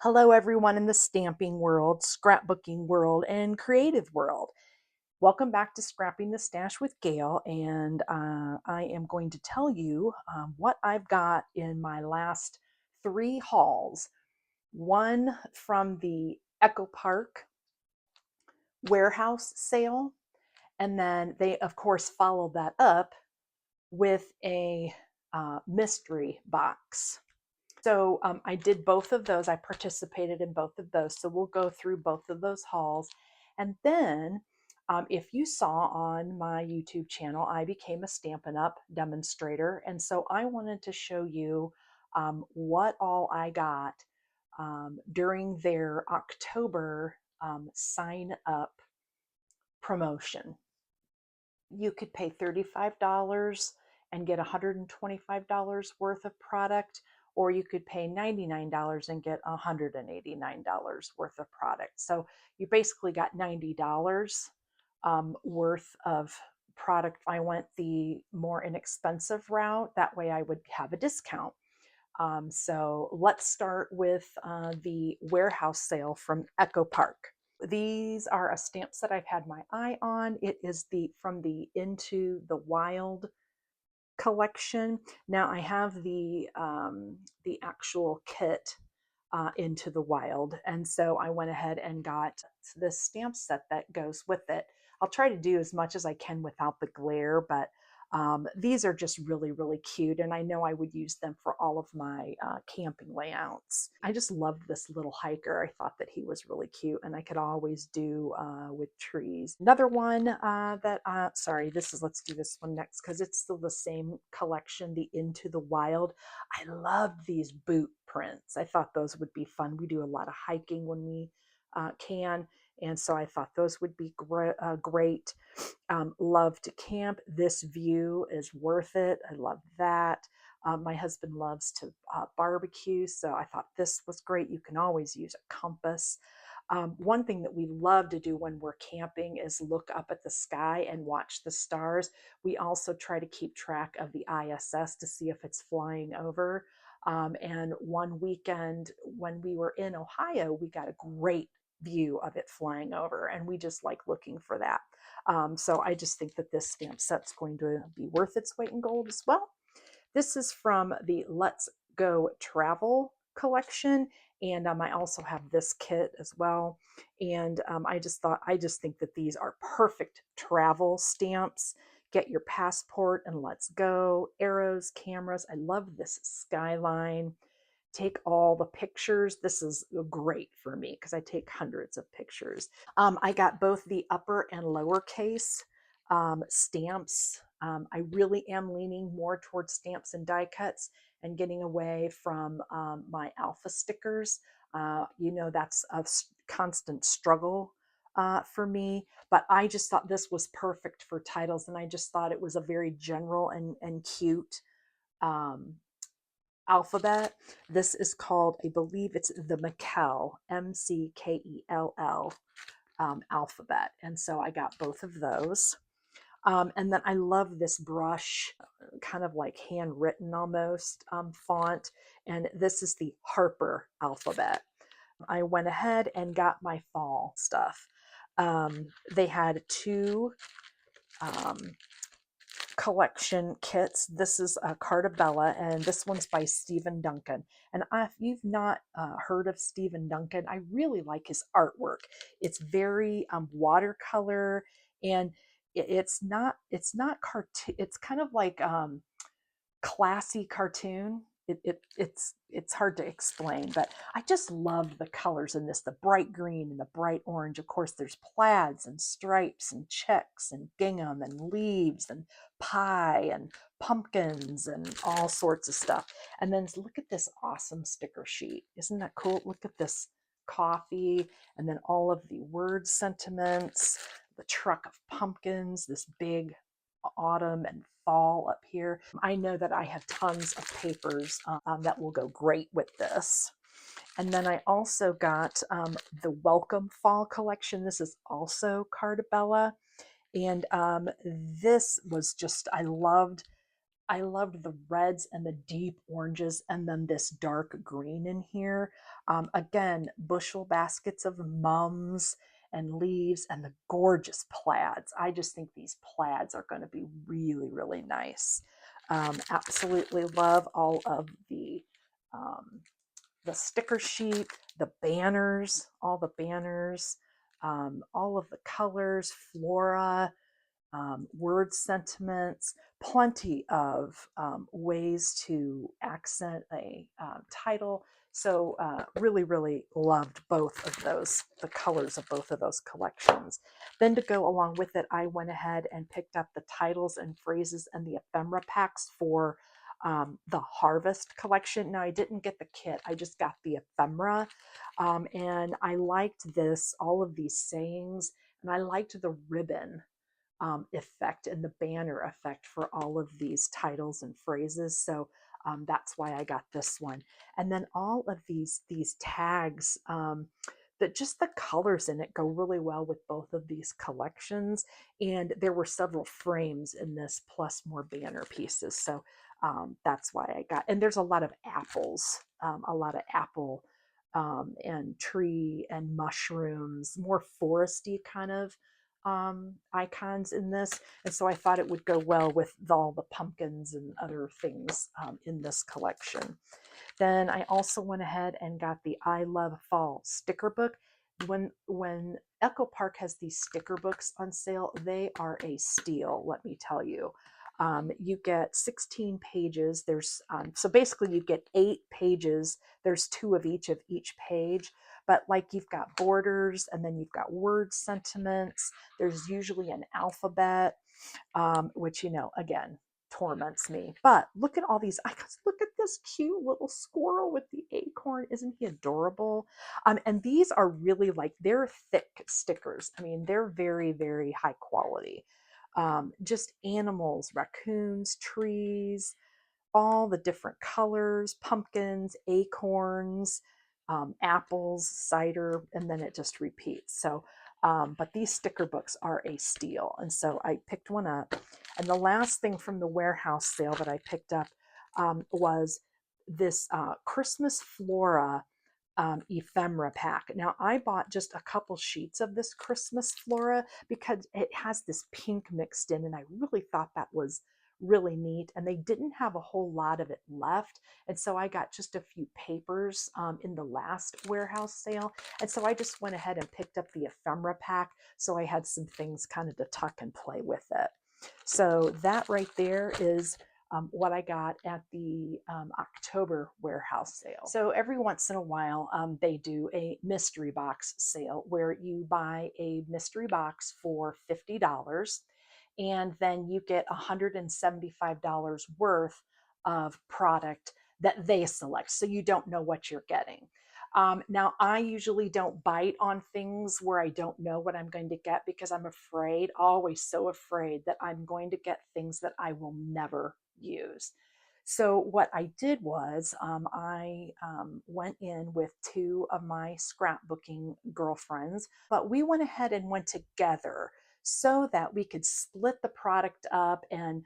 Hello, everyone in the stamping world, scrapbooking world, and creative world. Welcome back to Scrapping the Stash with Gail, and I am going to tell you what I've got in my last three hauls. One from the Echo Park warehouse sale, and then they, of course, followed that up with a mystery box. So I did both of those. I participated in both of those. So we'll go through both of those hauls. And then if you saw on my YouTube channel, I became a Stampin' Up! Demonstrator. And so I wanted to show you what all I got during their October sign up promotion. You could pay $35 and get $125 worth of product, or you could pay $99 and get $189 worth of product. So you basically got $90 worth of product. I went the more inexpensive route. That way I would have a discount. So let's start with the warehouse sale from Echo Park. These are a stamp set I've had my eye on. It is from the Into the Wild collection. Now I have the actual kit Into the Wild, and so I went ahead and got this stamp set that goes with it. I'll try to do as much as I can without the glare, but these are just really, really cute, and I know I would use them for all of my camping layouts. I just loved this little hiker. I thought that he was really cute, and I could always do with trees. Another one sorry, let's do this one next because it's still the same collection, the Into the Wild. I loved these boot prints. I thought those would be fun. We do a lot of hiking when we can, and so I thought those would be great. Love to camp. This view is worth it. I love that. My husband loves to barbecue, so I thought this was great. You can always use a compass. One thing that we love to do when we're camping is look up at the sky and watch the stars. We also try to keep track of the ISS to see if it's flying over. And one weekend when we were in Ohio, we got a great view of it flying over, and we just like looking for that. So I just think that this stamp set's going to be worth its weight in gold as well. This is from the Let's Go Travel collection, and I also have this kit as well. And I just think that these are perfect travel stamps. Get your passport and let's go. Arrows, cameras. I love this skyline. Take all the pictures. This is great for me because I take hundreds of pictures. I got both the upper and lowercase stamps. I really am leaning more towards stamps and die cuts and getting away from my alpha stickers. That's a constant struggle for me, but I just thought this was perfect for titles, and I just thought it was a very general and cute alphabet. This is called, I believe it's the McKell, MCKELL alphabet. And so I got both of those. And then I love this brush, kind of like handwritten almost font. And this is the Harper alphabet. I went ahead and got my fall stuff. They had two collection kits. This is a Cartabella, and this one's by Stephen Duncan. And if you've not heard of Stephen Duncan, I really like his artwork. It's very watercolor, and it's not cartoon. It's kind of like classy cartoon. It's hard to explain, but I just love the colors in this, the bright green and the bright orange. Of course, there's plaids and stripes and checks and gingham and leaves and pie and pumpkins and all sorts of stuff. And then look at this awesome sticker sheet. Isn't that cool? Look at this coffee, and then all of the word sentiments, the truck of pumpkins, this big autumn and fall up here. I know that I have tons of papers that will go great with this. And then I also got the Welcome Fall collection. This is also Cartabella. And this was just, I loved I loved the reds and the deep oranges and then this dark green in here. Again, bushel baskets of mums and leaves and the gorgeous plaids. I just think these plaids are going to be really, really nice. Absolutely love all of um, the sticker sheet, the banners, all the banners, all of the colors, flora, word sentiments, plenty of ways to accent a title. So really, really loved both of those, the colors of both of those collections. Then to go along with it, I went ahead and picked up the titles and phrases and the ephemera packs for the Harvest collection. Now I didn't get the kit, I just got the ephemera. And I liked this, all of these sayings, and I liked the ribbon effect and the banner effect for all of these titles and phrases. So that's why I got this one. And then all of these tags, that just the colors in it go really well with both of these collections. And there were several frames in this plus more banner pieces. So that's why I got, and there's a lot of apples, a lot of apple and tree and mushrooms, more foresty kind of icons in this. And so I thought it would go well with all the pumpkins and other things in this collection. Then I also went ahead and got the I Love Fall sticker book. When Echo Park has these sticker books on sale, they are a steal, let me tell you. You get 16 pages. There's so basically you get 8 pages. There's 2 of each page. But like you've got borders, and then you've got word sentiments. There's usually an alphabet, which, you know, again, torments me. But look at all these icons. Look at this cute little squirrel with the acorn. Isn't he adorable? And these are really like, they're thick stickers. I mean, they're very, very high quality. Just animals, raccoons, trees, all the different colors, pumpkins, acorns, apples, cider, and then it just repeats. So, but these sticker books are a steal. And so I picked one up. And the last thing from the warehouse sale that I picked up was this Christmas Flora ephemera pack. Now, I bought just a couple sheets of this Christmas Flora because it has this pink mixed in, and I really thought that was really neat. And they didn't have a whole lot of it left. And so I got just a few papers in the last warehouse sale. And so I just went ahead and picked up the ephemera pack. So I had some things kind of to tuck and play with it. So that right there is what I got at the October warehouse sale. So every once in a while, they do a mystery box sale where you buy a mystery box for $50, and then you get $175 worth of product that they select. So you don't know what you're getting. Now, I usually don't bite on things where I don't know what I'm going to get because I'm afraid, always so afraid, that I'm going to get things that I will never use. So what I did was I went in with 2 of my scrapbooking girlfriends, but we went ahead and went together so that we could split the product up. And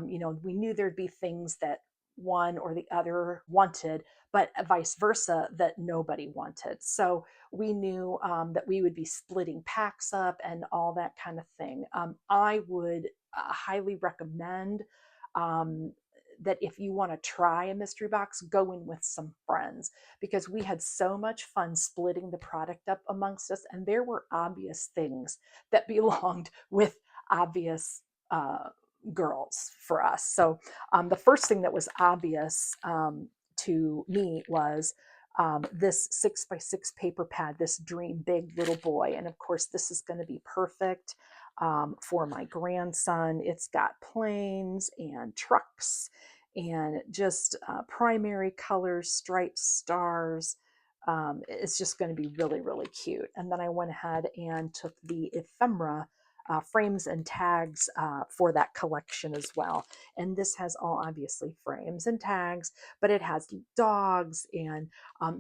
you know, we knew there'd be things that one or the other wanted, but vice versa, that nobody wanted. So we knew that we would be splitting packs up and all that kind of thing. I would highly recommend um, that if you want to try a mystery box, go in with some friends, because we had so much fun splitting the product up amongst us. And there were obvious things that belonged with obvious girls for us. So the first thing that was obvious to me was this 6x6 paper pad, this Dream Big Little Boy. And of course, this is going to be perfect for my grandson. It's got planes and trucks and just primary colors, stripes, stars. It's just going to be really, really cute. And then I went ahead and took the ephemera frames and tags for that collection as well. And this has all obviously frames and tags, but it has dogs and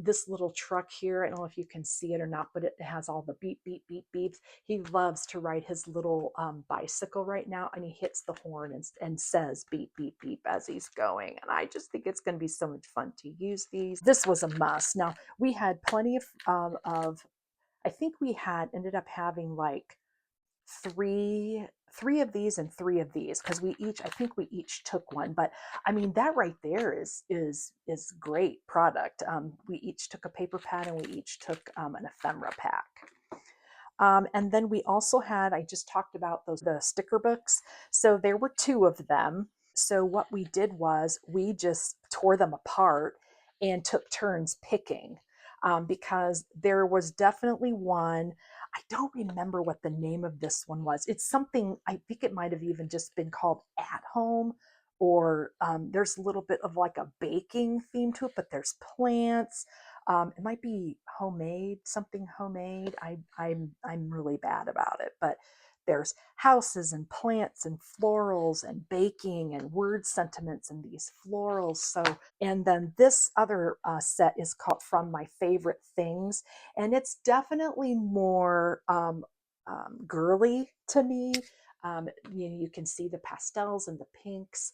this little truck here. I don't know if you can see it or not, but it has all the beep, beep, beep, beeps. He loves to ride his little bicycle right now, and he hits the horn and says beep, beep, beep as he's going. And I just think it's going to be so much fun to use these. This was a must. Now, we had plenty of I think we had ended up having like three of these and three of these because I think we each took one. But I mean, that right there is great product. We each took a paper pad and we each took an ephemera pack. And then we also had, I just talked about the sticker books. So there were two of them. So what we did was we just tore them apart and took turns picking, because there was definitely one. I don't remember what the name of this one was. It's something, I think it might have even just been called At Home, or there's a little bit of like a baking theme to it, but there's plants. It might be homemade, something homemade. I'm really bad about it, but there's houses and plants and florals and baking and word sentiments and these florals. So, and then this other set is called From My Favorite Things, and it's definitely more girly to me. You can see the pastels and the pinks,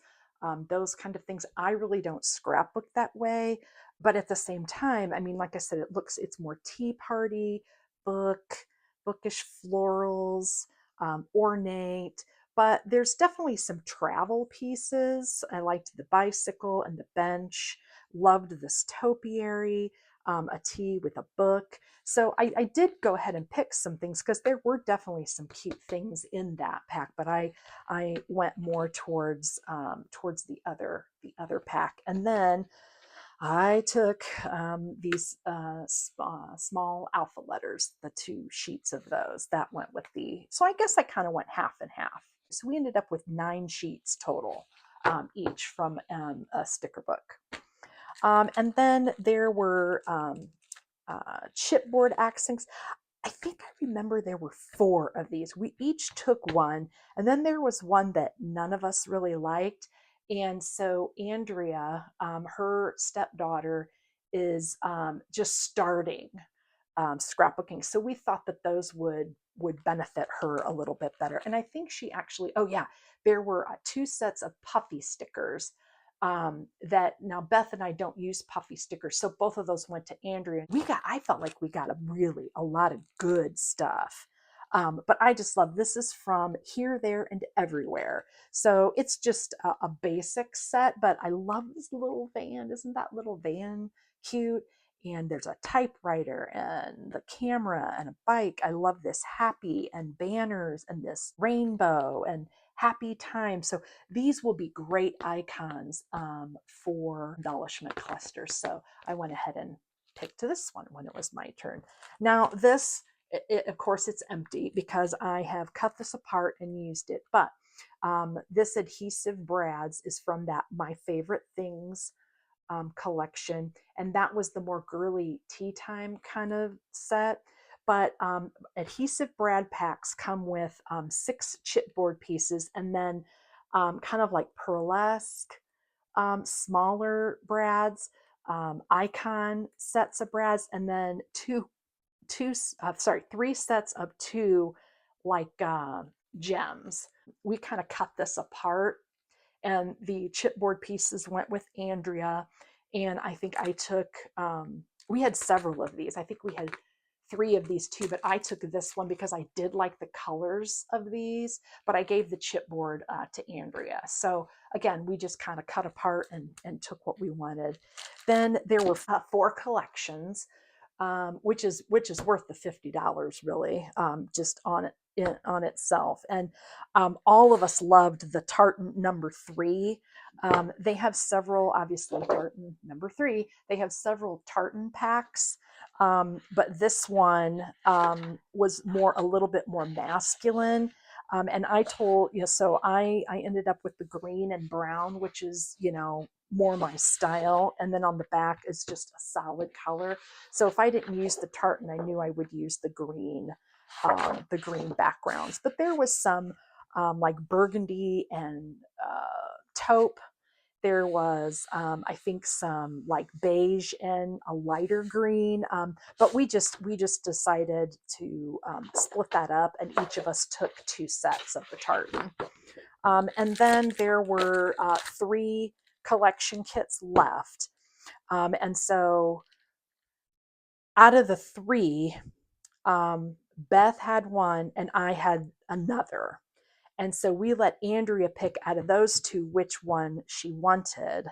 those kind of things. I really don't scrapbook that way, but at the same time, I mean, like I said, it's more tea party, bookish florals, ornate, but there's definitely some travel pieces. I liked the bicycle and the bench, loved this topiary, a tea with a book. So I did go ahead and pick some things because there were definitely some cute things in that pack, but I went more towards the other pack. And then I took these small alpha letters, the two sheets of those that went with so I guess I kind of went half and half. So we ended up with 9 sheets total, each from a sticker book. And then there were chipboard accents. I think I remember there were 4 of these. We each took one, and then there was one that none of us really liked. And so Andrea, her stepdaughter, is just starting scrapbooking. So we thought that those would benefit her a little bit better. And I think she actually, oh yeah, there were 2 sets of puffy stickers. That now Beth and I don't use puffy stickers, so both of those went to Andrea. I felt like we got a lot of good stuff. But I just love, this is from Here, There, and Everywhere. So it's just a basic set, but I love this little van. Isn't that little van cute? And there's a typewriter and the camera and a bike. I love this happy and banners and this rainbow and happy time. So these will be great icons for embellishment clusters. So I went ahead and picked this one when it was my turn. Now this, of course, it's empty because I have cut this apart and used it. But this adhesive brads is from that My Favorite Things collection, and that was the more girly tea time kind of set. But adhesive brad packs come with 6 chipboard pieces, and then kind of like pearlesque smaller brads, icon sets of brads, and then 3 sets of 2 like gems. We kind of cut this apart, and the chipboard pieces went with Andrea. And I think I took, we had several of these. I think we had 3 of these too, but I took this one because I did like the colors of these, but I gave the chipboard to Andrea. So again, we just kind of cut apart and took what we wanted. Then there were 4 collections, which is worth the $50 really, just on itself. And all of us loved the tartan number 3. They have several, obviously tartan number 3. They have several tartan packs, but this one was a little bit more masculine. And I told so I ended up with the green and brown, which is more my style. And then on the back is just a solid color. So if I didn't use the tartan, I knew I would use the green. the green backgrounds. But there was some like burgundy and taupe. There was, I think, some like beige and a lighter green. But we just decided to split that up, and each of us took 2 sets of the tartan. And then there were 3 collection kits left. And so out of the 3, Beth had one and I had another. And so we let Andrea pick out of those 2 which one she wanted.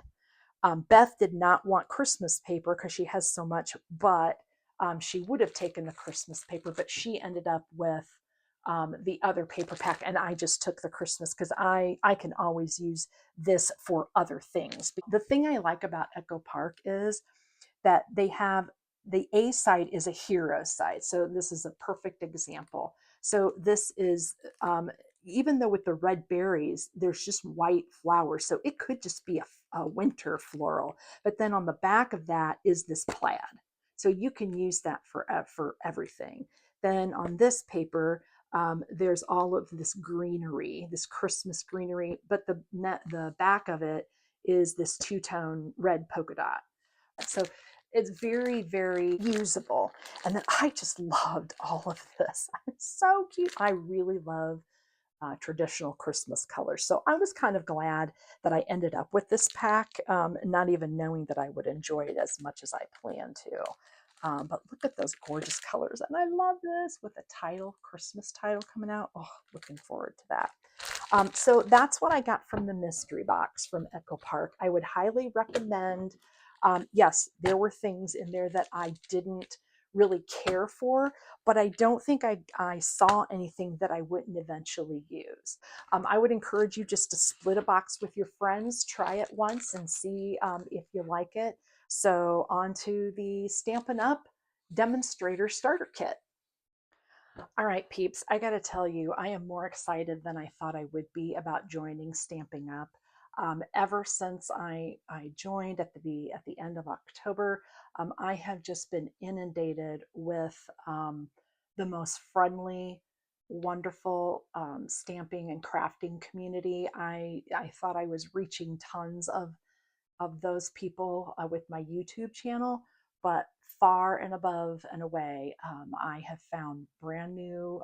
Beth did not want Christmas paper because she has so much, but she would have taken the Christmas paper, but she ended up with the other paper pack, and I just took the Christmas because I can always use this for other things. The thing I like about Echo Park is that they have the A side is a hero side. So this is a perfect example. So this is, even though with the red berries, there's just white flowers. So it could just be a winter floral. But then on the back of that is this plaid. So you can use that for everything. Then on this paper, there's all of this greenery, this Christmas greenery, but the back of it is this two-tone red polka dot. So it's very, very usable. And then I just loved all of this. It's so cute. I really love traditional Christmas colors. So I was kind of glad that I ended up with this pack, not even knowing that I would enjoy it as much as I planned to. But look at those gorgeous colors. And I love this with the title, Christmas title coming out. Oh, looking forward to that. So that's what I got from the mystery box from Echo Park. I would highly recommend. Yes, there were things in there that I didn't really care for, but I don't think I saw anything that I wouldn't eventually use. I would encourage you just to split a box with your friends, try it once and see if you like it. So on to the Stampin' Up! Demonstrator Starter Kit. All right, peeps, I got to tell you, I am more excited than I thought I would be about joining Stamping Up. Ever since I joined at the end of October, I have just been inundated with the most friendly, wonderful stamping and crafting community. I thought I was reaching tons of those people with my YouTube channel, but far and above and away, I have found brand new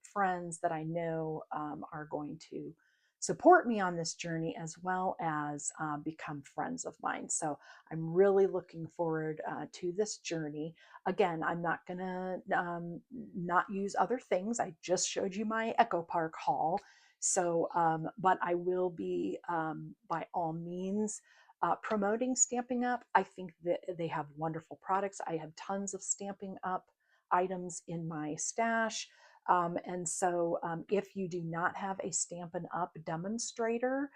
friends that I know are going to support me on this journey, as well as become friends of mine. So I'm really looking forward to this journey. Again, I'm not going to not use other things. I just showed you my Echo Park haul. So, but I will be, by all means, promoting Stamping Up. I think that they have wonderful products. I have tons of Stamping Up items in my stash. And so if you do not have a Stampin' Up! Demonstrator,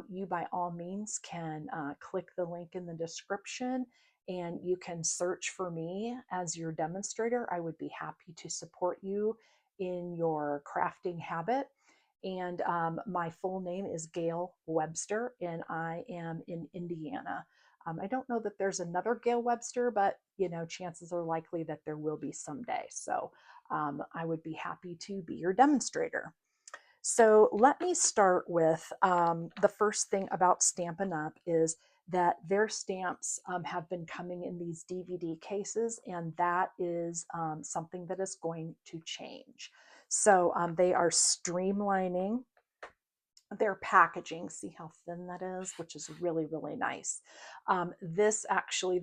you by all means can click the link in the description and you can search for me as your demonstrator. I would be happy to support you in your crafting habit. And my full name is Gail Webster, and I am in Indiana. I don't know that there's another Gail Webster, but chances are likely that there will be someday. So I would be happy to be your demonstrator. So let me start with the first thing about Stampin' Up! Is that their stamps have been coming in these DVD cases, and that is something that is going to change. So they are streamlining their packaging. See how thin that is, which is really, really nice. This actually,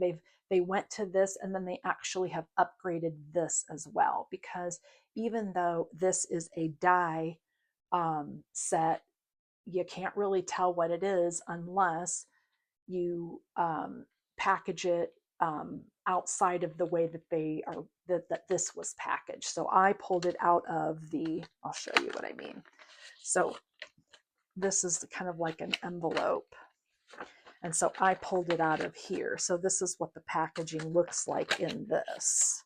they went to this and then they actually have upgraded this as well, because even though this is a die set, you can't really tell what it is unless you package it outside of the way that they are that this was packaged. So I pulled it out of I'll show you what I mean. So this is kind of like an envelope. And so I pulled it out of here. So this is what the packaging looks like in this,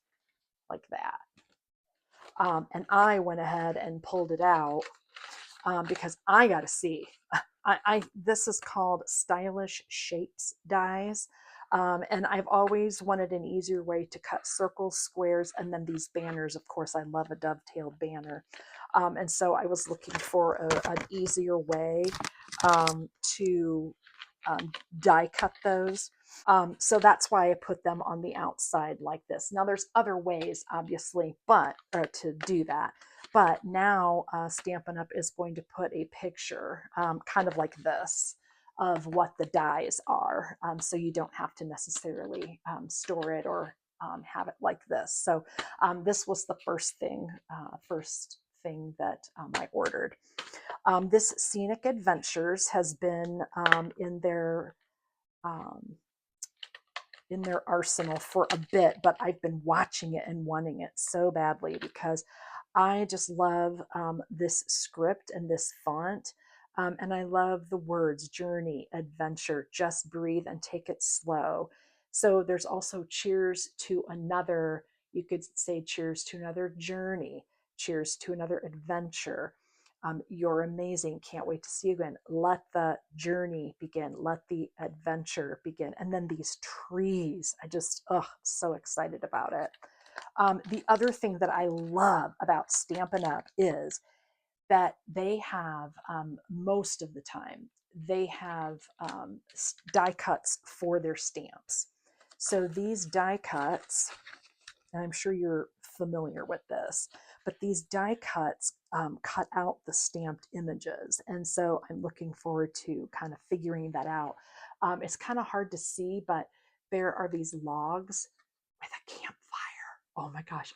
like that. And I went ahead and pulled it out because I got to see. This is called Stylish Shapes dies. And I've always wanted an easier way to cut circles, squares, and then these banners. Of course, I love a dovetailed banner. And so I was looking for an easier way to die cut those. So that's why I put them on the outside like this. Now there's other ways, obviously, but to do that. But now Stampin' Up! Is going to put a picture, kind of like this, of what the dies are. So you don't have to necessarily store it or have it like this. So this was the first thing that I ordered. This Scenic Adventures has been um, in their arsenal for a bit, but I've been watching it and wanting it so badly because I just love this script and this font. And I love the words journey, adventure, just breathe and take it slow. So there's also cheers to another, you could say cheers to another journey, cheers to another adventure. You're amazing. Can't wait to see you again. Let the journey begin. Let the adventure begin. And then these trees, I just, so excited about it. The other thing that I love about Stampin' Up! Is that they have, most of the time, they have die cuts for their stamps. So these die cuts, and I'm sure you're familiar with this, but these die cuts cut out the stamped images. And so I'm looking forward to kind of figuring that out. It's kind of hard to see, but there are these logs with a campfire. Oh my gosh,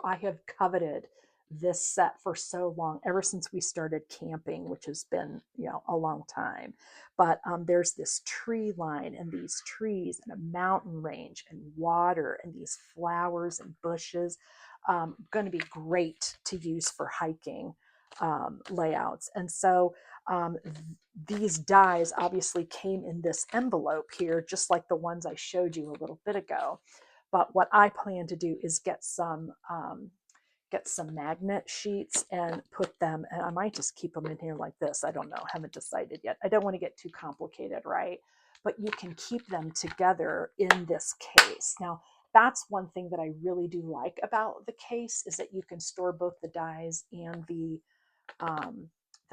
I have coveted this set for so long, ever since we started camping, which has been, a long time. But there's this tree line and these trees and a mountain range and water and these flowers and bushes. Going to be great to use for hiking layouts. And so these dies obviously came in this envelope here, just like the ones I showed you a little bit ago. But what I plan to do is get some magnet sheets and put them, and I might just keep them in here like this. I don't know, haven't decided yet. I don't want to get too complicated, right? But you can keep them together in this case. Now, that's one thing that I really do like about the case, is that you can store both the dies and the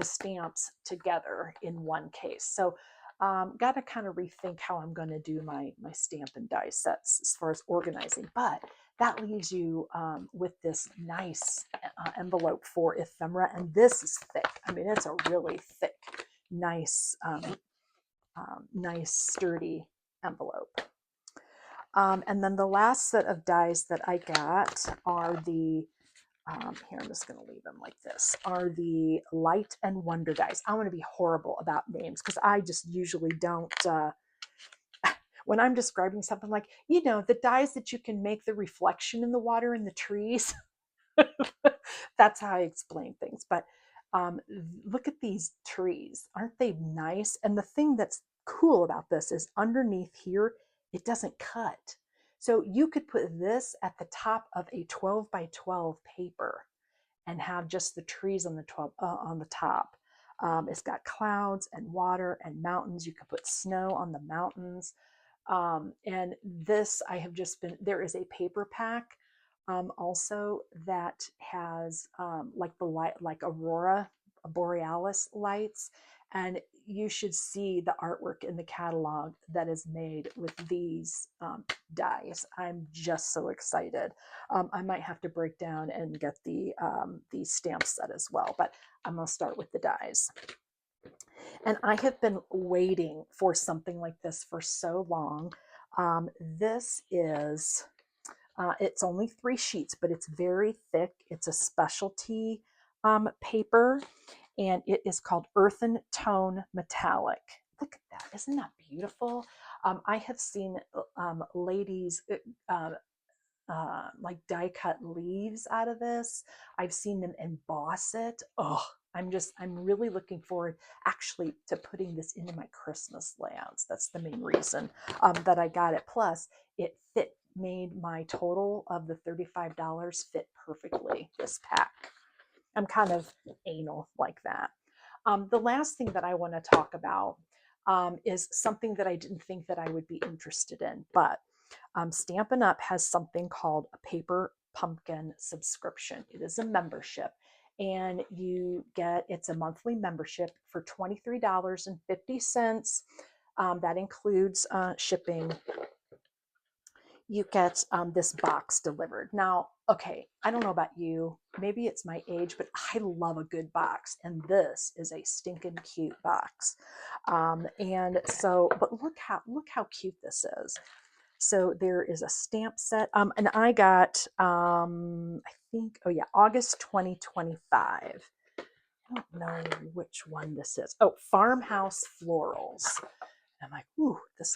stamps together in one case. So got to kind of rethink how I'm going to do my stamp and die sets as far as organizing. But that leaves you with this nice envelope for ephemera. And this is thick. I mean, it's a really thick, nice, nice sturdy envelope. And then the last set of dies that I got are the here, I'm just going to leave them like this, are the Light and Wonder dies. I'm going to be horrible about names because I just usually don't, when I'm describing something like, the dies that you can make the reflection in the water in the trees. That's how I explain things. But look at these trees. Aren't they nice? And the thing that's cool about this is underneath here, it doesn't cut. So you could put this at the top of a 12 by 12 paper and have just the trees on the on the top. It's got clouds and water and mountains. You could put snow on the mountains. And this, I have just been, there is a paper pack also that has like the light, like Aurora Borealis lights. And you should see the artwork in the catalog that is made with these dies. I'm just so excited. I might have to break down and get the stamp set as well, but I'm going to start with the dies. And I have been waiting for something like this for so long. This is, it's only 3 sheets, but it's very thick. It's a specialty paper, and it is called Earthen Tone Metallic. Look at that. Isn't that beautiful? I have seen ladies like die cut leaves out of this. I've seen them emboss it. Oh, I'm really looking forward actually to putting this into my Christmas layouts. That's the main reason that I got it. Plus, it made my total of the $35 fit perfectly, this pack. I'm kind of anal like that. The last thing that I want to talk about is something that I didn't think that I would be interested in. But Stampin' Up! Has something called a paper pumpkin subscription. It is a membership, and it's a monthly membership for $23.50. That includes shipping. You get this box delivered. Now, okay, I don't know about you, maybe it's my age, but I love a good box, and this is a stinking cute box. And so, but look how cute this is. So there is a stamp set, and I got, I think, oh yeah, August 2025. I don't know which one this is. Oh, Farmhouse Florals. I'm like, ooh, this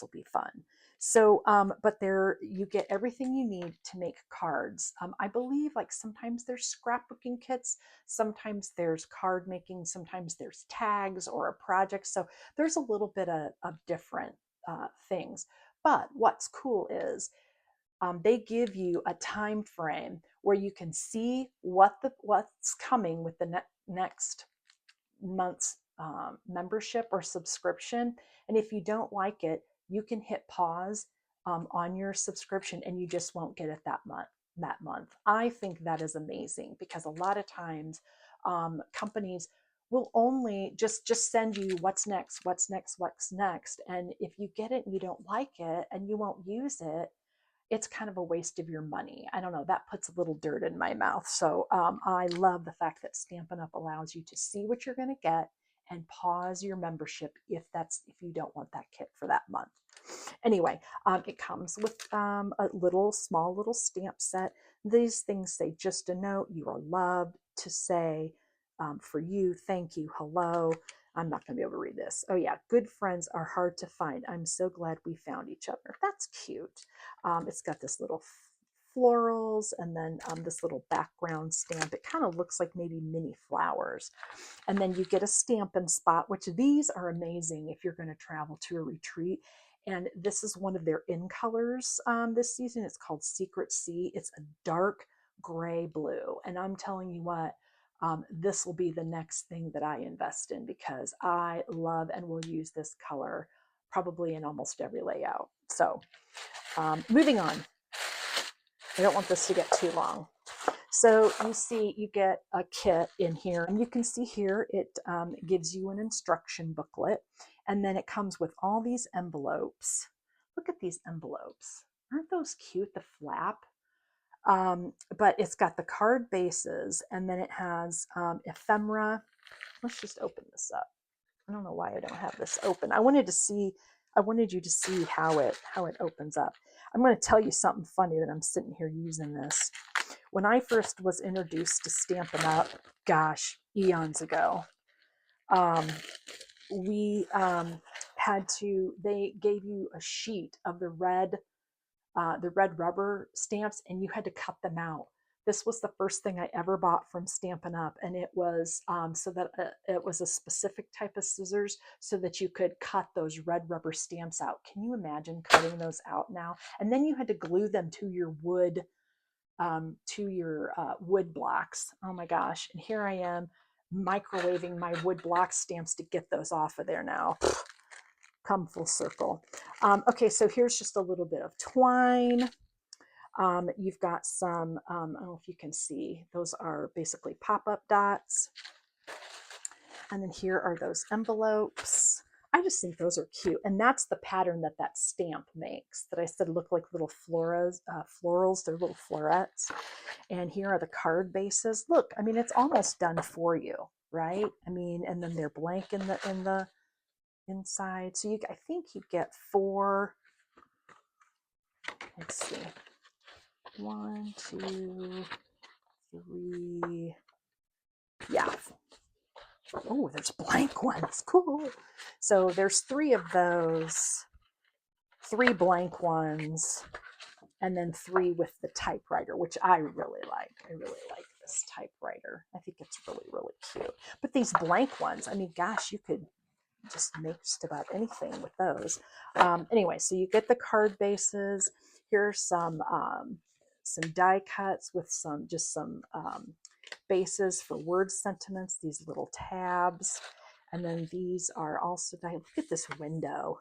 will be fun. So, but there you get everything you need to make cards. I believe like sometimes there's scrapbooking kits, sometimes there's card making, sometimes there's tags or a project. So there's a little bit of different things. But what's cool is they give you a time frame where you can see what's coming with the next month's membership or subscription. And if you don't like it, you can hit pause on your subscription and you just won't get it that month. I think that is amazing because a lot of times companies will only just send you what's next, what's next, what's next. And if you get it and you don't like it and you won't use it, it's kind of a waste of your money. I don't know, that puts a little dirt in my mouth. So I love the fact that Stampin' Up! Allows you to see what you're going to get and pause your membership if you don't want that kit for that month. Anyway, it comes with a small little stamp set. These things say just a note, you are loved, to say for you, thank you, hello. I'm not going to be able to read this. Oh yeah, good friends are hard to find. I'm so glad we found each other. That's cute. It's got this little florals and then this little background stamp. It kind of looks like maybe mini flowers. And then you get a Stampin' Spot, which these are amazing if you're going to travel to a retreat. And this is one of their in colors this season. It's called Secret Sea. It's a dark gray blue. And I'm telling you what, this will be the next thing that I invest in because I love and will use this color probably in almost every layout. So moving on. I don't want this to get too long. So you see, you get a kit in here, and you can see here it gives you an instruction booklet, and then it comes with all these envelopes. Look at these envelopes. Aren't those cute, the flap? But it's got the card bases, and then it has ephemera. Let's just open this up. I don't know why I don't have this open. I wanted you to see how it opens up. I'm going to tell you something funny that I'm sitting here using this. When I first was introduced to Stampin' Up, gosh, eons ago, we they gave you a sheet of the red rubber stamps, and you had to cut them out. This was the first thing I ever bought from Stampin' Up, and it was so that it was a specific type of scissors so that you could cut those red rubber stamps out. Can you imagine cutting those out now? And then you had to glue them to your wood wood blocks. Oh my gosh! And here I am microwaving my wood block stamps to get those off of there now. Come full circle. Okay, so here's just a little bit of twine. You've got some, I don't know if you can see, those are basically pop-up dots. And then here are those envelopes. I just think those are cute. And that's the pattern that stamp makes that I said look like little florals. They're little florets. And here are the card bases. Look, I mean, it's almost done for you, right? I mean, and then they're blank in the inside. So I think you get 4. Let's see. 1, 2, 3. Yeah. Oh, there's blank ones. Cool. So there's 3 of those, 3 blank ones, and then 3 with the typewriter, which I really like. I really like this typewriter. I think it's really, really cute. But these blank ones, I mean, gosh, you could just make just about anything with those. Anyway, so you get the card bases. Here's some die cuts with some bases for word sentiments, these little tabs. And then these are also, look at this window.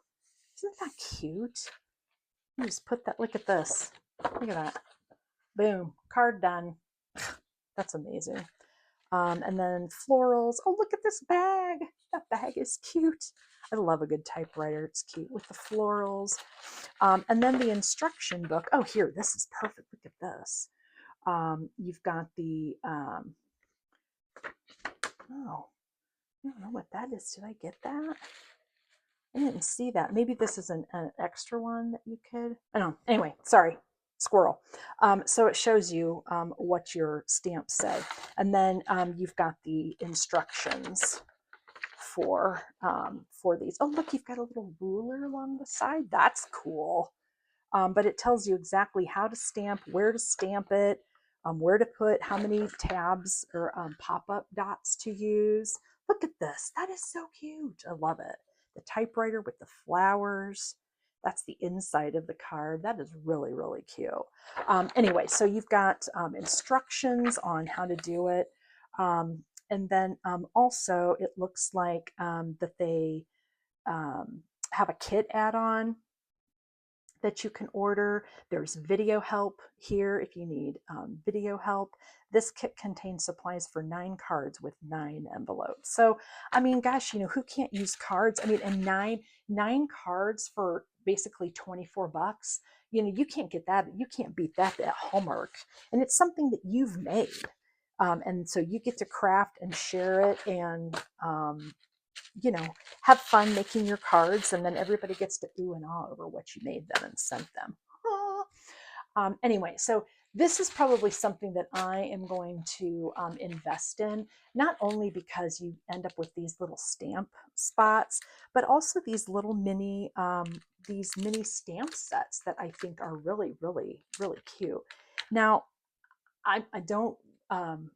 Isn't that cute? You just put that, look at this. Look at that. Boom, card done. That's amazing. And then florals. Oh, look at this bag. That bag is cute. I love a good typewriter. It's cute with the florals. And then the instruction book. Oh, here, this is perfect. Look at this. You've got the, oh, I don't know what that is. Did I get that? I didn't see that. Maybe this is an extra one that you could, I don't know. Anyway, sorry, squirrel. So it shows you what your stamps say. And then you've got the instructions for these. Oh, look, you've got a little ruler along the side. That's cool. But it tells you exactly how to stamp, where to stamp it, where to put how many tabs or pop-up dots to use. Look at this. That is so cute. I love it. The typewriter with the flowers. That's the inside of the card. That is really, really cute. Anyway, so you've got instructions on how to do it. And then also it looks like that they have a kit add-on that you can order. There's video help here if you need video help. This kit contains supplies for 9 cards with 9 envelopes. So, I mean, gosh, you know, who can't use cards? I mean, and nine cards for basically 24 bucks. You know, you can't get that. You can't beat that at Hallmark. And it's something that you've made. And so you get to craft and share it and, you know, have fun making your cards, and then everybody gets to ooh and ah over what you made them and sent them. Anyway, so this is probably something that I am going to invest in, not only because you end up with these little stamp spots, but also these little mini stamp sets that I think are really, really, really cute. Now, I don't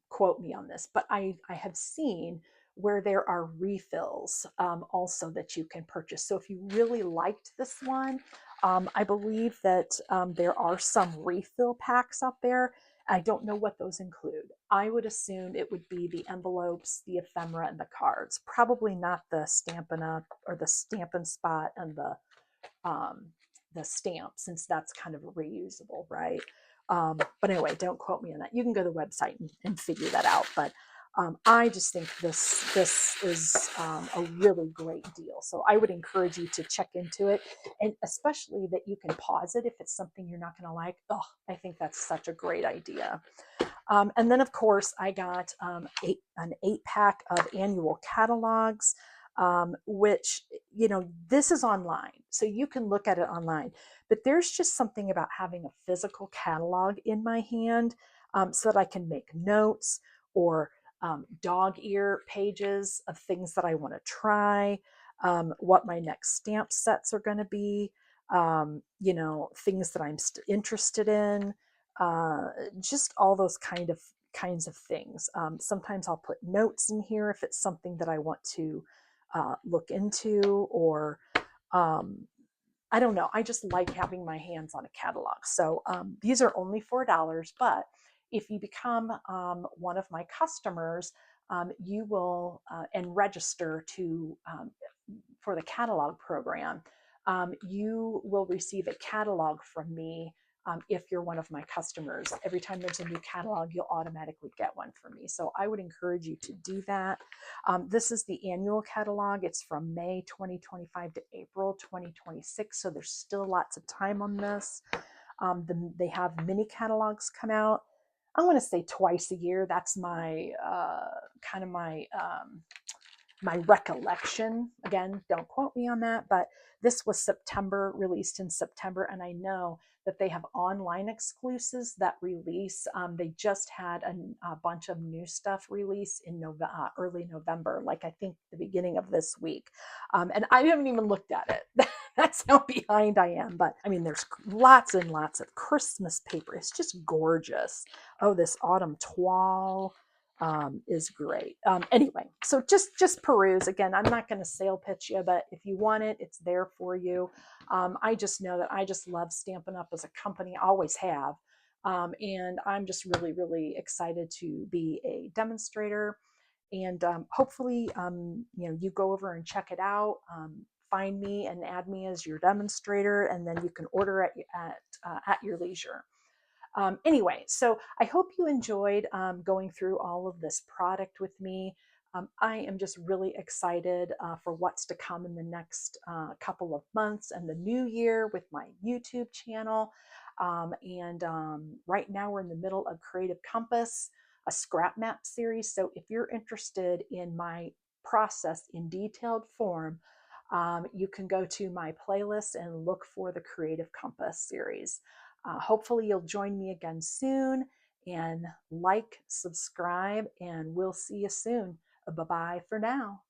quote me on this, but I have seen where there are refills also that you can purchase. So if you really liked this one, I believe that there are some refill packs out there. I don't know what those include. I would assume it would be the envelopes, the ephemera, and the cards. Probably not the Stampin' Up or the Stampin' Spot and the stamp, since that's kind of reusable, right? But anyway, don't quote me on that. You can go to the website and figure that out. But I just think this is a really great deal. So I would encourage you to check into it, and especially that you can pause it if it's something you're not going to like. Oh, I think that's such a great idea. And then, of course, I got an 8-pack of annual catalogs, which, you know, this is online. So you can look at it online. But there's just something about having a physical catalog in my hand so that I can make notes or dog ear pages of things that I want to try, what my next stamp sets are going to be, you know, things that I'm interested in, just all those kinds of things. Sometimes I'll put notes in here if it's something that I want to look into, or I don't know. I just like having my hands on a catalog. So these are only $4, but if you become one of my customers, you will and register to for the catalog program, you will receive a catalog from me. If you're one of my customers, every time there's a new catalog, you'll automatically get one from me. So I would encourage you to do that. This is the annual catalog. It's from May 2025 to April 2026. So there's still lots of time on this. They have mini catalogs come out. I want to say twice a year. That's my kind of my recollection. Again, don't quote me on that, but this was September, released in September, and I know that they have online exclusives that release. They just had a bunch of new stuff release in early November, like I think the beginning of this week, and I haven't even looked at it. That's how behind I am. But I mean, there's lots and lots of Christmas paper. It's just gorgeous. Oh, this autumn toile is great. Anyway, so just peruse. Again, I'm not going to sale pitch you, but if you want it, it's there for you. I just know that I just love Stampin' Up as a company, always have. And I'm just really, really excited to be a demonstrator And hopefully, you go over and check it out. Find me and add me as your demonstrator, and then you can order at your leisure. Anyway, so I hope you enjoyed going through all of this product with me. I am just really excited for what's to come in the next couple of months and the new year with my YouTube channel. And right now we're in the middle of Creative Compass, a scrap map series. So if you're interested in my process in detailed form, you can go to my playlist and look for the Creative Compass series. Hopefully, you'll join me again soon, and like, subscribe, and we'll see you soon. Bye bye for now.